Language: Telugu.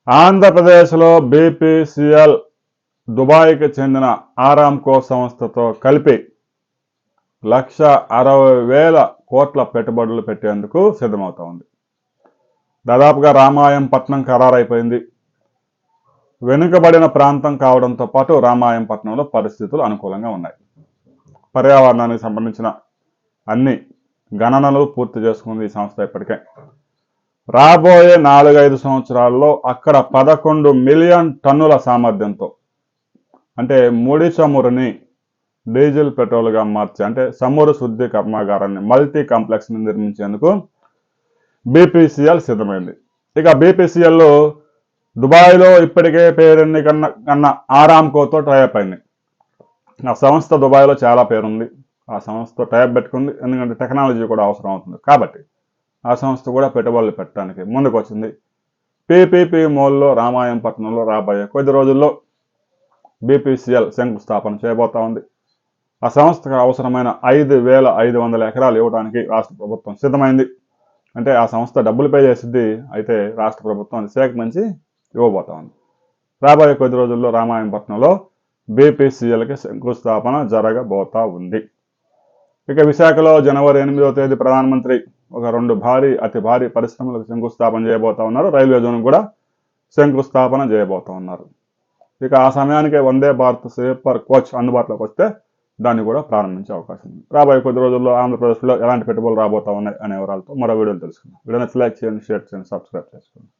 ఆంధ్రప్రదేశ్లో బీపీసీఎల్ దుబాయ్కి చెందిన ఆరామ్కో సంస్థతో కలిపి 1,60,000 కోట్ల పెట్టుబడులు పెట్టేందుకు సిద్ధమవుతా ఉంది. దాదాపుగా రామాయంపట్నం ఖరారైపోయింది. వెనుకబడిన ప్రాంతం కావడంతో పాటు రామాయంపట్నంలో పరిస్థితులు అనుకూలంగా ఉన్నాయి. పర్యావరణానికి సంబంధించిన అన్ని గణనలు పూర్తి చేసుకుంది ఈ సంస్థ ఇప్పటికే. రాబోయే 4-5 సంవత్సరాల్లో అక్కడ 11 మిలియన్ టన్నుల సామర్థ్యంతో, అంటే ముడి చమురుని డీజిల్ పెట్రోల్గా మార్చి, అంటే చమురు శుద్ధి కర్మాగారాన్ని మల్టీ కాంప్లెక్స్ని నిర్మించేందుకు బీపీసీఎల్ సిద్ధమైంది. ఇక బీపీసీఎల్ దుబాయ్లో ఇప్పటికే పేరెన్ని కన్నా ఆరామ్కోతో టైఅప్ అయింది. ఆ సంస్థ దుబాయ్లో చాలా పేరుంది. ఆ సంస్థతో టైఅప్ పెట్టుకుంది. ఎందుకంటే టెక్నాలజీ కూడా అవసరం అవుతుంది కాబట్టి ఆ సంస్థ కూడా పెట్టుబడులు పెట్టడానికి ముందుకు వచ్చింది. పీపీపీ మోల్లో రామాయంపట్నంలో రాబోయే కొద్ది రోజుల్లో బీపీసీఎల్ శంకుస్థాపన చేయబోతా ఉంది. ఆ సంస్థకు అవసరమైన 5,500 ఎకరాలు ఇవ్వడానికి రాష్ట్ర ప్రభుత్వం సిద్ధమైంది. అంటే ఆ సంస్థ డబ్బులు పే చేసిద్ది, అయితే రాష్ట్ర ప్రభుత్వం సేకరించి ఇవ్వబోతా ఉంది. రాబోయే కొద్ది రోజుల్లో రామాయంపట్నంలో బీపీసీఎల్కి శంకుస్థాపన జరగబోతా ఉంది. ఇక విశాఖలో జనవరి 8వ తేదీ ప్రధానమంత్రి ఒక 2 అతి భారీ పరిశ్రమలకు శంకుస్థాపన చేయబోతా ఉన్నారు. రైల్వే జోన్ కూడా శంకుస్థాపన చేయబోతా ఉన్నారు. ఇక ఆ సమయానికే వందే భారత్ స్లీపర్ కోచ్ అందుబాటులోకి వస్తే దాన్ని కూడా ప్రారంభించే అవకాశం ఉంది. రాబోయే కొద్ది రోజుల్లో ఆంధ్రప్రదేశ్లో ఎలాంటి పెట్టుబడులు రాబోతా ఉన్నాయి అనే వివరాలతో మరో వీడియోలు తెలుసుకుందాం. వీడియో నచ్చితే లైక్ చేయండి, షేర్ చేయండి, సబ్స్క్రైబ్ చేసుకోండి.